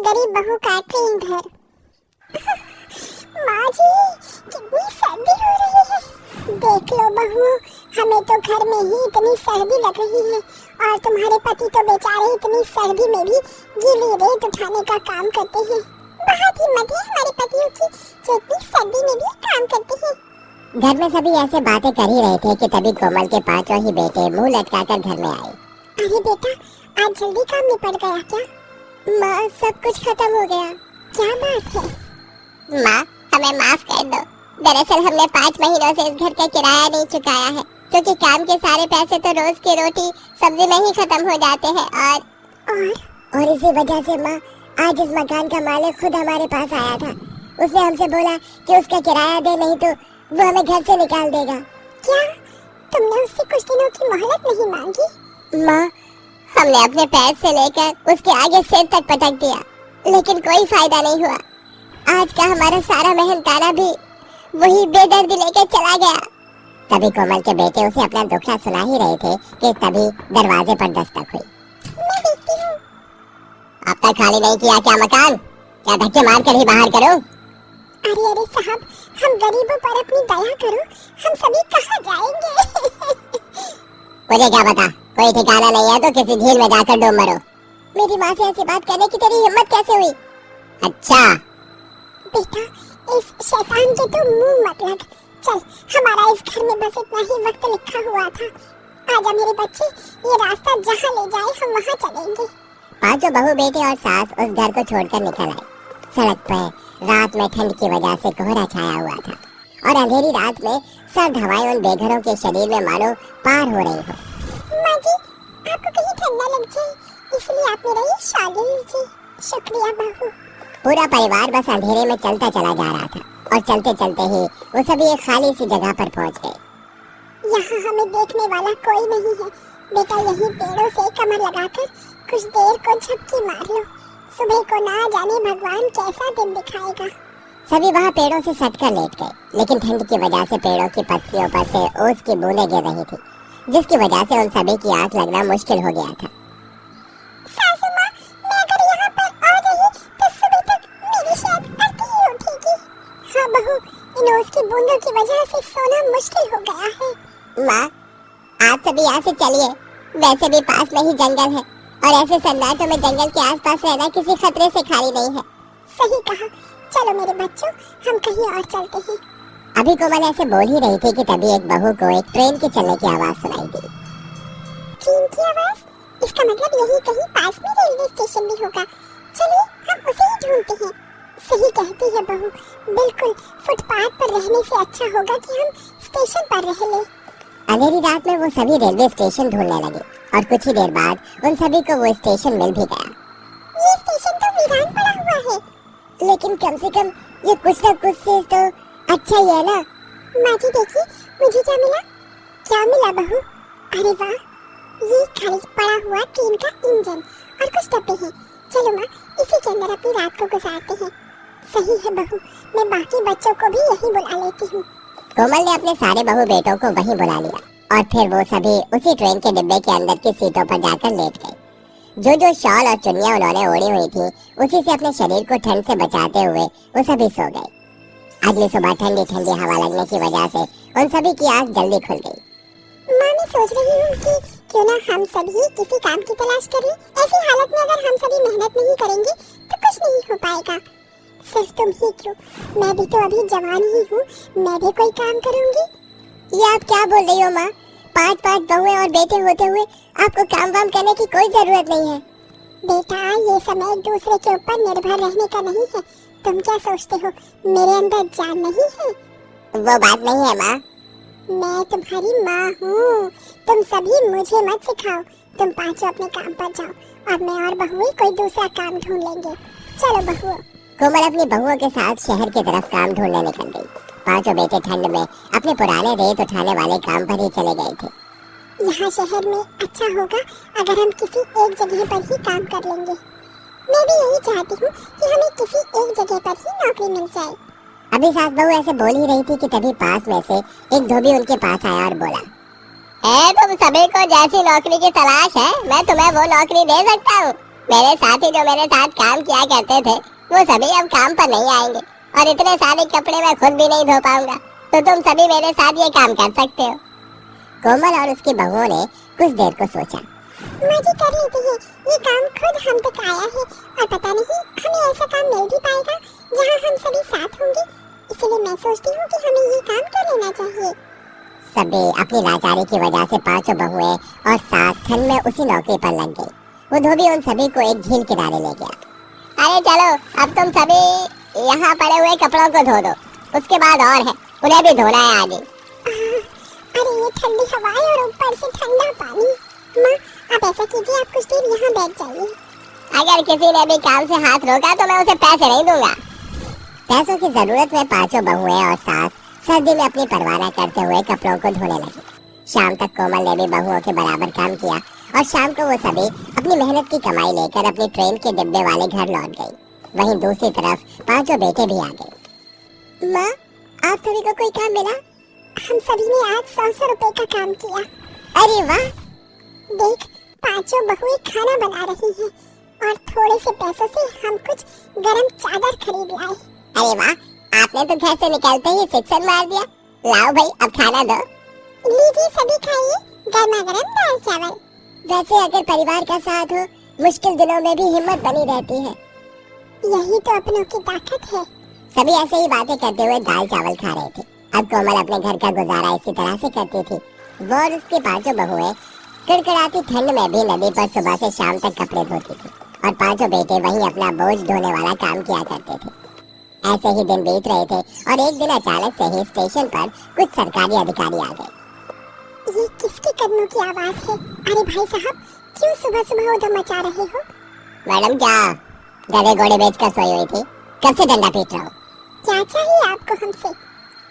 गरीब बहू का ट्रेन घर। माँ जी, कितनी सर्दी हो रही है। देख लो बहू, हमें तो घर में ही इतनी सर्दी लग रही है और तुम्हारे पति तो बेचारे इतनी सर्दी में भी गीली रेत उठाने का काम करते हैं। बहुत हिम्मत है हमारे पतियों की जो इतनी सर्दी में भी काम करते हैं। घर में सभी ऐसे बातें कर ही रहे थे कि तभी कोमल के पांचों ही बेटे मुंह लटकाकर घर में आए। अरे बेटा, आज जल्दी काम निपट गया क्या? माँ, सब कुछ खत्म हो गया। क्या बात है? माँ, हमें माफ कर दो। दरअसल हमने 5 महीनों से इस घर का किराया नहीं चुकाया है, क्योंकि काम के सारे पैसे तो रोज की रोटी सब्जी में ही खत्म हो जाते हैं। और इसी वजह से माँ, आज इस मकान का मालिक खुद हमारे पास आया था। उसने हमसे बोला कि उसका किराया दे, नहीं तो वो हमें घर से निकाल देगा। क्या तुमने उससे कुछ दिनों की मोहलत नहीं मांगी? माँ, हमने अपने पैर से लेकर उसके आगे सिर तक पटक दिया, लेकिन कोई फायदा नहीं हुआ। आज का हमारा सारा मेहनताना भी वही बेदर्दी लेकर चला गया। तभी कोमल के बेटे उसे अपना दुखड़ा सुना ही रहे थे कि तभी दरवाजे पर दस्तक हुई। मैं देखती हूँ। अब तक खाली नहीं किया क्या मकान? क्या धक्के मार कर ही बाहर करो? अरे साहब, हम गरीबों पर अपनी दया करो। हम सभी कहाँ जाएंगे? मुझे क्या पता, कोई ठिकाना नहीं है तो किसी झील में जाकर डूब मरो। मेरी माँ से ऐसी बात करने की तेरी हिम्मत कैसे हुई? अच्छा बेटा, इस शैतान के तो मुंह मत लग। चल, हमारा इस घर में बस इतना ही वक्त लिखा हुआ था। आजा मेरे बच्चे, ये रास्ता जहाँ ले जाए हम वहाँ चलेंगे। पांचों बहू बेटे और सास उस घर को छोड़कर निकल आए। सड़क पर रात में ठंड की वजह से कोहरा छाया हुआ था और अंधेरी रात में सर्द हवाएं उन बेघरों के शरीर में मानो पार हो रही हो। माँ जी, आपको कहीं ठंडा लग जाए इसलिए आपने रही शॉल ले लीजिए। शुक्रिया बहू। पूरा परिवार बस अंधेरे में चलता चला जा रहा था और चलते चलते ही वो सभी एक खाली सी जगह पर पहुंच गए। यहाँ हमें देखने वाला कोई नहीं है। बेटा, यही पेड़ों से कमर लगाकर कुछ देर को झपकी मार लो। सुबह को ना जाने भगवान कैसा दिन दिखाएगा। सभी वहाँ पेड़ों से सटकर लेट गए, लेकिन ठंड की वजह से पेड़ों की पत्तियों पर से ओस की बूंदें गिर रही थी, जिसकी वजह से उन सभी की आंख लगना मुश्किल हो गया था। सासू माँ, मैं अगर यहाँ पर आ रही तो सुबह तक मेरी शायद अर्थी ही उठेगी। हाँ बहू, इन ओस की बूंदों की वजह से सोना मुश्किल हो गया है। माँ, आप सभी यहाँ से चलिए। वैसे भी पास में ही जंगल है और ऐसे सन्नाटों में जंगल के आसपास रहना किसी खतरे से खाली नहीं है। सही कहा। चलो मेरे बच्चों, हम कहीं और चलते हैं। अभी कोमल ऐसे बोल ही रही थी कि तभी एक बहू को एक ट्रेन के चलने की आवाज सुनाई दी। ट्रेन की आवाज? इसका मतलब यही कहीं पास में रेलवे स्टेशन भी होगा। चलिए हम उसे ही ढूंढते हैं। सही कहती है बहू, बिल्कुल फुटपाथ पर रहने से अच्छा होगा कि हम स्टेशन पर रह लें। अंधेरी रात में वो सभी रेलवे स्टेशन ढूंढने लगे और कुछ ही देर बाद उन सभी को वो स्टेशन मिल भी गया। ये स्टेशन तो वीरान पड़ा हुआ है, लेकिन कम से कम ये कुछ न कुछ से तो अच्छा ही है ना। माँ जी देखिए, मुझे क्या मिला? क्या मिला बहू? अरे वाह, ये खाली पड़ा हुआ ट्रेन का इंजन और कुछ डब्बे हैं। चलो माँ, इसी के अंदर अपनी रात को गुजारते हैं। सही है बहू, मैं बाकी बच्चों को भी यहीं बुला लेती हूँ। कोमल ने अपने सारे बहू बेटों को वहीं बुला लिया और फिर वो सभी उसी ट्रेन के डिब्बे के अंदर की सीटों पर जाकर लेट गए। जो शॉल और चुन्नियां उन्होंने ओढ़ी हुई थी, उसी से अपने शरीर को ठंड से बचाते हुए वो सभी सो गए। अगली सुबह ठंडी ठंडी हवा लगने की वजह से उन सभी की आंख जल्दी खुल गई। माँ, मैं सोच रही हूँ कि क्यों ना हम सभी किसी काम की तलाश करें। ऐसी हालत में अगर हम सभी मेहनत नहीं करेंगे तो कुछ नहीं हो पाएगा। सिर्फ तुम ही क्यों, मैं भी तो अभी जवान ही हूँ, मैं भी कोई काम करूँगी। ये आप क्या बोल रही हो माँ? 5 बहुएं और बेटे होते हुए आपको काम वाम करने की कोई जरूरत नहीं है। बेटा, ये समय एक दूसरे के ऊपर निर्भर रहने का नहीं है। तुम क्या सोचते हो मेरे अंदर जान नहीं है? वो बात नहीं है माँ। मैं तुम्हारी माँ हूँ। तुम सभी मुझे मत सिखाओ। तुम पांचों अपने काम पर जाओ और मैं और बहुएं कोई दूसरा काम ढूंढ लेंगे। चलो बहुओं। कोमल अपनी बहुओं के साथ शहर की तरफ काम ढूंढने निकल गई। पांचों बेटे ठंड में अपने पुराने रेत उठाने वाले काम पर ही चले गए थे। यहाँ शहर में अच्छा होगा अगर हम किसी एक जगह पर ही काम कर लेंगे। मैं भी यही चाहती हूँ कि हमें किसी एक जगह पर ही नौकरी मिल जाए। अभी सास बहू ऐसे बोल ही रही थी कि तभी पास में से एक धोबी उनके पास आया और बोला, तुम सभी को जैसी नौकरी की तलाश है, मैं तुम्हें वो नौकरी दे सकता हूँ। मेरे साथी जो मेरे साथ काम किया करते थे वो सभी अब काम पर नहीं आएंगे और इतने सारे कपड़े मैं खुद भी नहीं धो पाऊंगा, तो तुम सभी मेरे साथ ये काम कर सकते हो। कोमल और उसकी बहुओं ने कुछ देर को सोचा। माँ जी कर लेते हैं, ये काम खुद हम तक आया है और पता नहीं हमें ऐसा काम मिल भी पाएगा जहाँ हम सभी साथ होंगे, इसलिए मैं सोचती हूँ कि हमें ये काम कर लेना चाहिए। सभी अपनी लाचारी की वजह से पांचों बहुएं और सास ठंड में उसी नौकरी पर लग गई। वो धोबी उन सभी को एक झील किनारे ले गया। अरे चलो, अब तुम सभी यहाँ पड़े हुए कपड़ों को धो दो, उसके बाद और है, उन्हें भी धोना है आगे। अरे ये ठंडी हवाएं और ऊपर से ठंडा पानी। माँ आप ऐसा कीजिए, आप कुछ देर यहाँ बैठ जाइए। अगर किसी ने भी काम से हाथ रोका तो मैं उसे पैसे नहीं दूंगा। पैसों की जरूरत में पांचों बहुएं और सास सर्दी में अपनी परवाह करते हुए कपड़ों को धोने लगी। शाम तक कोमल ने भी बहुओं के बराबर काम किया और शाम को वो सभी अपनी मेहनत की कमाई लेकर अपनी ट्रेन के डिब्बे वाले घर लौट गई। वहीं दूसरी तरफ पांचों बेटे भी आ गए। माँ आप सभी को कोई काम मिला? हम सभी ने आज 100 रुपए का काम किया। अरे वाह! देख, पांचों बहुएं खाना बना रही हैं और थोड़े से पैसों से हम कुछ गरम चादर खरीद लाए। अरे वाह! आपने तो घर से निकलते ही शिक्षण मार दिया। लाओ भाई, अब खाना दो। लीजिए सभी खाइए, गर्मा गर्म दाल चावल। वैसे अगर परिवार का साथ हो, मुश्किल दिनों में भी हिम्मत बनी रहती है। यही तो अपनों की ताकत है। सभी ऐसे ही बातें करते हुए दाल चावल खा रहे थे। अब कोमल अपने घर का गुजारा इसी तरह से करती थी। वो और उसकी पांचों बहुएं कड़कड़ाती ठंड में भी नदी पर सुबह से शाम तक कपड़े धोती थी और पांचों बेटे वहीं अपना बोझ ढोने वाला काम किया करते थे। ऐसे ही दिन बीत रहे थे और एक दिन अचानक से ही स्टेशन पर कुछ सरकारी अधिकारी आ गए। ये किसके कदमों की आवाज है? अरे भाई साहब, क्यों सुबह सुबह उधर मचा रहे हो? मैडम क्या गधे घोड़े बेचकर सोई हुई थी? कब से डंडा पीट रहा हूँ? क्या चाहिए आपको हमसे?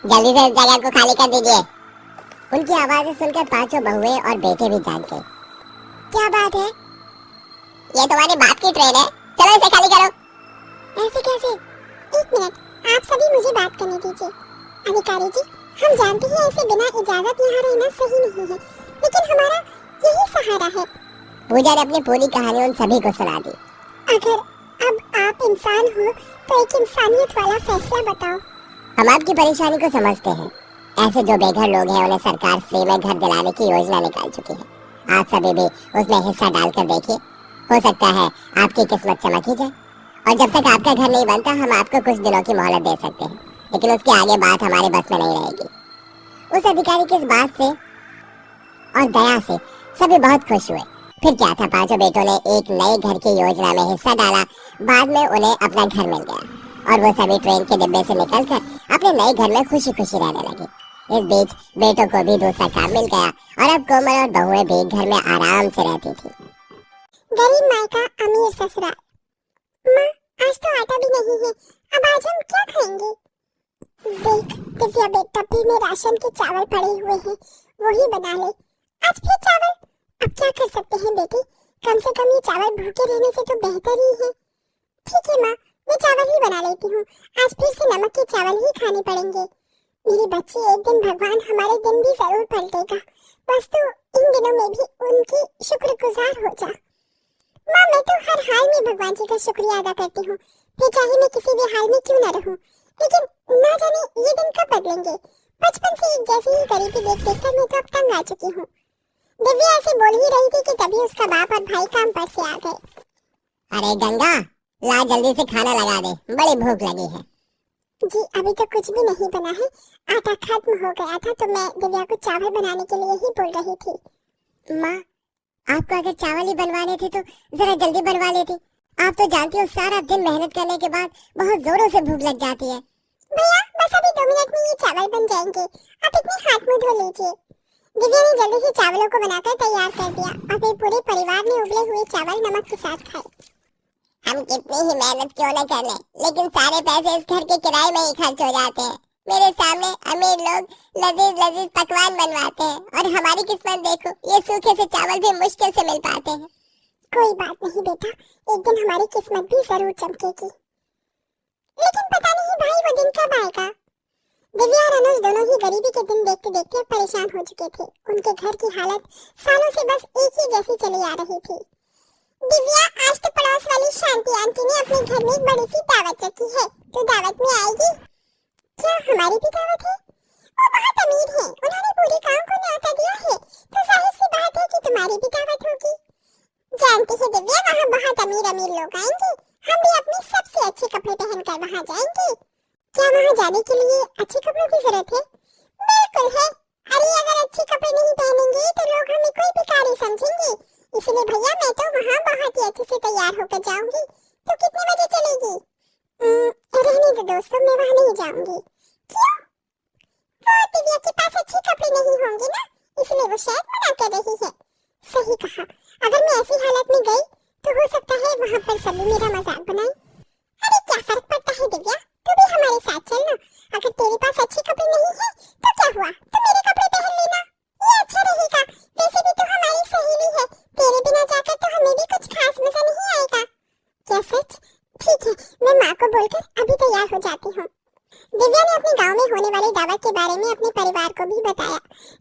जल्दी से इस जगह को खाली कर दीजिए। उनकी आवाज़ें सुनकर पांचों बहुएं और बेटे भी जाग गए। क्या बात है? ये तुम्हारी बाप की ट्रेन है, चलो इसे खाली करो। ऐसे कैसे? एक मिनट, आप सभी मुझे बात करने दीजिए। अधिकारी जी, हम जानते हैं ऐसे बिना इजाजत यहाँ रहना सही नहीं है, लेकिन हमारा यही सहारा है। पूजा ने अपनी पूरी कहानी उन सभी को सुना दी। अगर अब आप इंसान हो तो एक इंसानियत वाला फैसला बताओ। हम आपकी परेशानी को समझते हैं। ऐसे जो बेघर लोग हैं उन्हें सरकार फ्री में घर दिलाने की योजना निकाल चुकी है। आप सभी भी उसमें हिस्सा डालकर देखिए, हो सकता है आपकी किस्मत चमक ही जाए। और जब तक आपका घर नहीं बनता हम आपको कुछ दिनों की मोहलत दे सकते हैं, लेकिन उसके आगे बात हमारे बस में नहीं रहेगी। उस अधिकारी की इस बात से और दया से सभी बहुत खुश हुए। फिर क्या था, पांचों बेटों ने एक नए घर की योजना में हिस्सा डाला। बाद में उन्हें अपना घर मिल गया और वो सभी ट्रेन के डिब्बे से निकलकर अपने नए घर में खुशी खुशी रहने लगे। इस बीच बेटों को भी दूसरा काम मिल गया और अब कोमल और बहुएं भी घर में आराम से रहती थी। गरीब मायका अमीर ससुराल। माँ, आज तो आटा भी नहीं है, अब आज हम क्या खाएंगे? देख दिव्या बेटा, भी में राशन के चावल पड़े हुए हैं, वही बना ले। आज फिर चावल? अब क्या कर सकते हैं बेटी, कम से कम ये चावल भूखे रहने से तो बेहतर ही है। ठीक है माँ, मैं चावल ही बना लेती हूँ। आज फिर से नमक के चावल ही खाने पड़ेंगे। मेरी बच्ची, एक दिन भगवान हमारे दिन भी जरूर पलटेगा, बस तू इन दिनों में भी उनकी शुक्रगुजार हो जा। माँ, मैं तो हर हाल में भगवान जी का शुक्रिया अदा करती हूँ, फिर चाहे मैं किसी भी हाल में क्यों न रहूँ। लेकिन ना जाने ये दिन कब बदलेंगे। बचपन से एक जैसी ही गरीबी देख देख कर मैं तो अब तंग आ चुकी हूँ। दिव्या ऐसे बोल ही रही थी कि तभी उसका बाप और भाई काम पर से आ गए। अरे गंगा, ला जल्दी से खाना लगा दे, बड़ी भूख लगी है। जी अभी तो कुछ भी नहीं बना है, आटा खत्म हो गया था तो मैं दिव्या को चावल बनाने के लिए ही बोल रही थी। माँ, आपको अगर चावल ही बनवाने थे तो जरा जल्दी बनवा लेती। आप तो जानती हो सारा दिन मेहनत करने के बाद बहुत जोरों से भूख लग जाती है। भैया बस अभी 2 मिनट में ये चावल बन जाएंगे, आप इतने हाथ मुंह धो लीजिए। दिव्या ने जल्दी से चावलों को बनाकर तैयार कर दिया और फिर पूरे परिवार ने उबले हुए चावल नमक के साथ खाए। हम कितनी ही मेहनत क्यों न कर लें, लेकिन सारे पैसे इस घर के किराए में ही खर्च हो जाते हैं। मेरे सामने अमीर लोग लजीज लजीज पकवान बनवाते हैं और हमारी किस्मत देखो, ये सूखे से चावल भी मुश्किल से मिल पाते हैं। कोई बात नहीं बेटा, एक दिन हमारी किस्मत भी जरूर चमकेगी। लेकिन पता नहीं भाई वो दिन कब आएगा। दिव्या और अनुज दोनों ही गरीबी के दिन देखते देखते परेशान हो चुके थे। उनके घर की हालत सालों से बस एक ही जैसी चली आ रही थी। दिव्या, आज तो पड़ोस वाली शांति आंटी ने अपने घर में एक बड़ी सी दावत रखी है, तो दावत में आएगी? क्या हमारी भी दावत है? वो बहुत अमीर है, उन्होंने पूरे गांव को न्योता दिया है, तो जाहिर सी बात है कि तुम्हारी भी दावत होगी। जानती है दिव्या, वहाँ बहुत अमीर अमीर लोग आएंगे, हम भी अपने सबसे अच्छे कपड़े पहनकर वहाँ जाएंगे। क्या वहाँ जाने के लिए अच्छे कपड़ों की जरूरत है? बिल्कुल है। अरे अगर अच्छे कपड़े नहीं पहनेंगे तो लोग हमें कोई भिखारी समझेंगे, इसलिए भैया मैं तो वहाँ बहुत ही अच्छे से तैयार होकर जाऊंगी। तो कितने बजे चलेगी? रहने दो दोस्तों, मैं वहाँ नहीं जाऊंगी। क्यों? वो दिव्या के पास अच्छे कपड़े नहीं होंगे ना, इसलिए वो शायद मना कर रही है। सही कहा, अगर मैं ऐसी हालत में गई तो हो सकता है वहाँ पर सभी मेरा मजाक बनाए। अरे क्या फर्क पड़ता है दिव्या, तू भी हमारे साथ चलना। अगर तेरे पास अच्छे कपड़े नहीं है तो क्या हुआ, तो मेरे कपड़े पहन लेना, ये अच्छा रहेगा। वैसे भी तो हमारी सहेली है, तेरे बिना जाकर तो हमें भी कुछ खास मजा नहीं आएगा। क्या सच? ठीक है, मैं माँ को बोलकर अभी तैयार हो जाती हूँ। दिव्या ने अपने गांव में होने वाली दावत के बारे में अपने परिवार को भी बताया।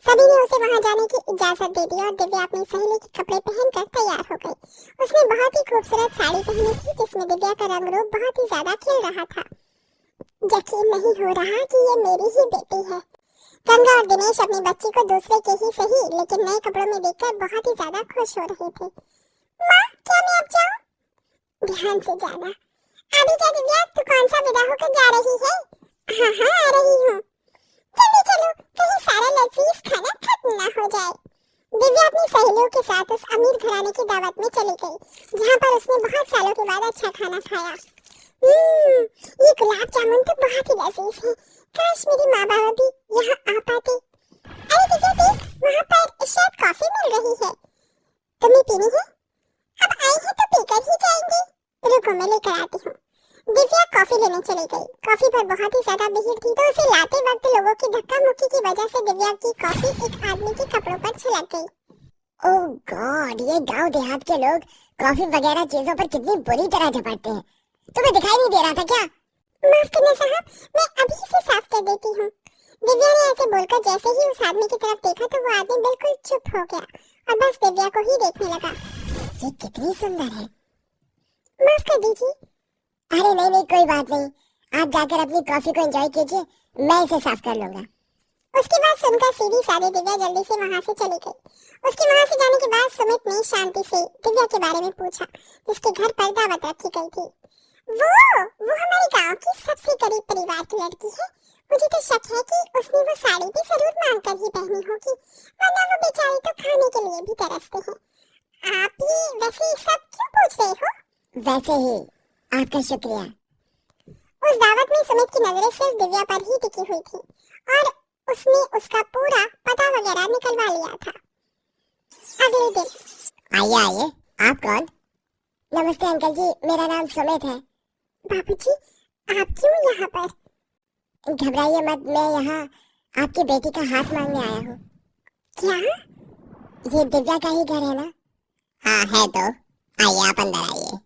सभी ने उसे वहां जाने की इजाजत दे दी और दिव्या अपनी सहेली के कपड़े पहनकर तैयार हो गई। उसने बहुत ही खूबसूरत साड़ी पहनी थी, जिसमें दिव्या का रंग रूप बहुत ही ज्यादा खिल रहा था। यकीन नहीं हो रहा कि ये मेरी ही बेटी है। गंगा और दिनेश अपनी बच्ची को दूसरे के ही सही लेकिन नए कपड़ों में देखकर बहुत ही ज्यादा खुश हो रहे थे। माँ, क्या मैं अब जाऊँ? ध्यान से जाना। अभी जा दिव्या, तू कौन सा विदा होकर जा रही है? हाँ हाँ, आ रही हूँ। जल्दी चलो, कहीं सारा लजीज खाना खत्म ना हो जाए। दिव्या अपनी सहेलियों के साथ उस अमीर घराने की दावत में चली गई, जहाँ पर उसने बहुत सालों के बाद अच्छा खाना खाया। ये गुलाब जामुन तो बहुत ही लजीज है। काश मेरी माँ बाबा भी यहाँ आ पाते। अरे दिव्या देख, वहाँ पर शायद कॉफी मिल रही है, तुम्हें पीनी है? अब आए हैं तो पीकर ही जाएंगे। रुको, मैं लेकर आती हूँ। दिव्या कॉफी लेने चली गई। कॉफी पर बहुत ही ज्यादा भीड़ थी, तो उसे लाते वक्त लोगों की धक्का मुक्की की वजह से दिव्या की कॉफी एक आदमी के कपड़ों पर छिलक गई। ओह गॉड, ये गांव देहात के लोग कॉफी वगैरह चीजों पर कितनी बुरी तरह झपटते हैं। तुम्हें दिखाई नहीं दे रहा था क्या? माफ करना साहब, मैं अभी इसे साफ कर देती हूँ। दिव्या ने ऐसे बोलकर जैसे ही उस आदमी की तरफ देखा तो वो आदमी बिल्कुल चुप हो गया और बस दिव्या को ही देखने लगा। ये कितनी सुंदर है। माफ कर दीजिए। अरे नहीं नहीं, कोई बात नहीं, आप जाकर अपनी कॉफी को एंजॉय कीजिए, मैं इसे साफ कर लूंगा। उसकी बात सुनकर सीधी सादी दिव्या जल्दी से वहां से चली गई। उसके वहां से जाने के बाद सुमित ने शांति से दिव्या के बारे में पूछा, जिसके घर पर दावत रखी गई थी। वो हमारे गांव की सबसे गरीब परिवार की लड़की है। मुझे तो शक है कि उसने वो साड़ी भी जरूर मांग कर ही पहनी होगी, वरना वो बेचारे तो खाने के लिए भी तरसते हैं। आप ये वैसे सब क्यों पूछ रहे हो? वैसे ही, आपका शुक्रिया। उस दावत में सुमित की नजरें सिर्फ दिव्या पर ही टिकी हुई थी और उसने उसका पूरा पता वगैरह निकलवा लिया था। अगले दिन। आइए आइए, आप कौन? नमस्ते अंकल जी, मेरा नाम सुमित है। बाबूजी, आप क्यों यहाँ पर? घबराइए मत, मैं यहाँ आपकी बेटी का हाथ मांगने आया हूँ। क्या? ये दिव्या का ही घर है ना? हाँ है तो, आइए आप अंदर आइए।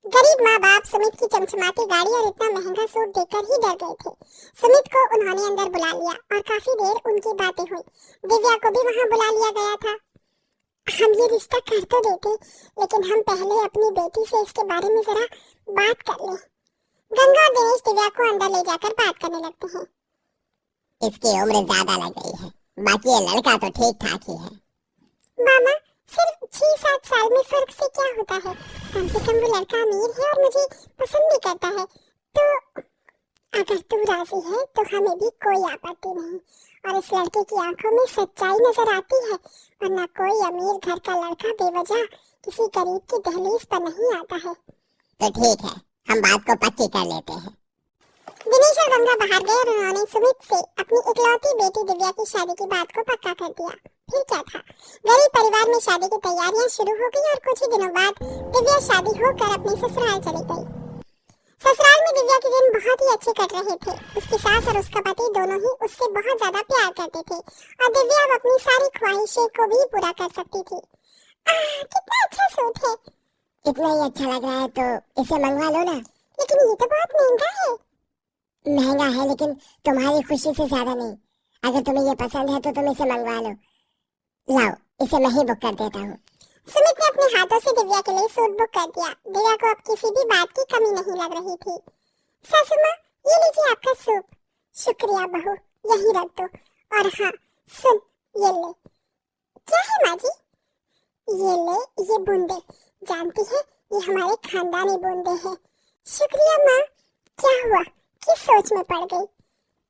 गरीब माँ बाप सुमित की चमचमाती गाड़ी और इतना महंगा सूट देखकर ही डर गए थे। सुमित को उन्होंने अंदर बुला लिया और काफी देर उनकी बातें हुई। दिव्या को भी वहाँ बुला लिया गया था। हम ये रिश्ता कर तो देते, लेकिन हम पहले अपनी बेटी से इसके बारे में जरा बात कर लें। गंगा और दिनेश दिव्या को अंदर ले जाकर बात करने लगते हैं। इसकी उम्र ज्यादा लग गई है, बाकी ये लड़का तो ठीक ठाक ही है। मामा, सिर्फ 6-7 साल में फर्क से क्या होता है? कम से कम वो लड़का अमीर है और मुझे पसंद भी करता है, तो अगर तू राजी है तो हमें भी कोई आपत्ति नहीं। और इस लड़के की आंखों में सच्चाई नजर आती है, वरना कोई अमीर घर का लड़का बेवजह किसी गरीब की दहलीज पर नहीं आता है। तो ठीक है, हम बात को पक्की कर लेते हैं। दिनेश और गंगा बाहर गए और उन्होंने सुमित से अपनी इकलौती बेटी दिव्या की शादी की बात को पक्का कर दिया। फिर क्या था, गरीब परिवार में शादी की तैयारियां शुरू हो गई और कुछ ही दिनों बाद दिव्या शादी होकर अपने ससुराल चली गई। ससुराल में दिव्या के दिन बहुत ही अच्छे कट रहे थे। उसकी सास और उसका पति दोनों ही उससे बहुत ज्यादा प्यार करते थे और दिव्या अब अपनी सारी ख्वाहिशें को भी पूरा कर सकती थी। कितना अच्छा सूट है। इतना ही अच्छा लग रहा है तो इसे मंगवा लो ना। लेकिन ये तो बहुत महंगा है। महंगा है लेकिन तुम्हारी खुशी से ज्यादा नहीं। अगर तुम्हें ये पसंद है तो तुम इसे मंगवा लो। लाओ, इसे मैं ही बुक कर देता हूँ। सुमित ने अपने हाथों से दिव्या के लिए सूट बुक कर दिया। दिव्या को अब किसी भी बात की कमी नहीं लग रही थी। सासू माँ, ये लीजिए आपका सूप। शुक्रिया बहू, यही रख दो। और हाँ सुन, ये ले। क्या है माँ जी? ये ले, ये बूंदे। जानती है, ये हमारे खानदानी बूंदे हैं। शुक्रिया माँ। क्या हुआ, किस सोच में पड़ गई?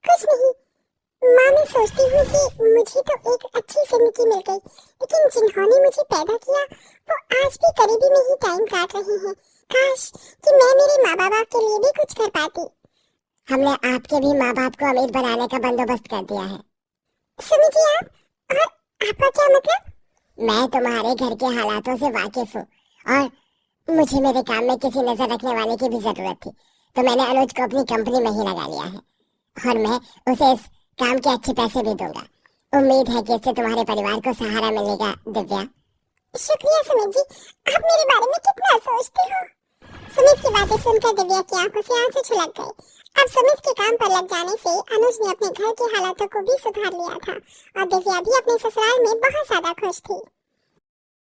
कुछ नहीं माँ, मैं सोचती हूँ कि मुझे तो एक अच्छी जिंदगी मिल गई, लेकिन जिन्होंने मुझे पैदा किया वो आज भी करीबी में ही टाइम काट रहे हैं। काश कि मैं मेरे माँ बाप के लिए भी कुछ कर पाती। हमने आपके भी माँ बाप को अमीर बनाने का बंदोबस्त कर दिया है। सुनी जी आप, और आपका क्या मतलब? मैं तुम्हारे घर के हालातों से वाकिफ हूँ और मुझे मेरे काम में किसी नजर रखने वाले की भी जरूरत थी, तो मैंने अनुज को अपनी कंपनी में ही लगा लिया है और मैं उसे इस काम के अच्छे पैसे भी दूंगा। उम्मीद है कि इससे तुम्हारे परिवार को सहारा मिलेगा। दिव्या, शुक्रिया सुमित जी, आप मेरे बारे में कितना सोचते हो। सुमित की बातें सुनकर दिव्या की आंखों से आंसू छलक गए। अब सुमित के काम पर लग जाने से अनुज ने अपने घर के हालातों को भी सुधार लिया था और दिव्या भी अपने ससुराल में बहुत ज्यादा खुश थी।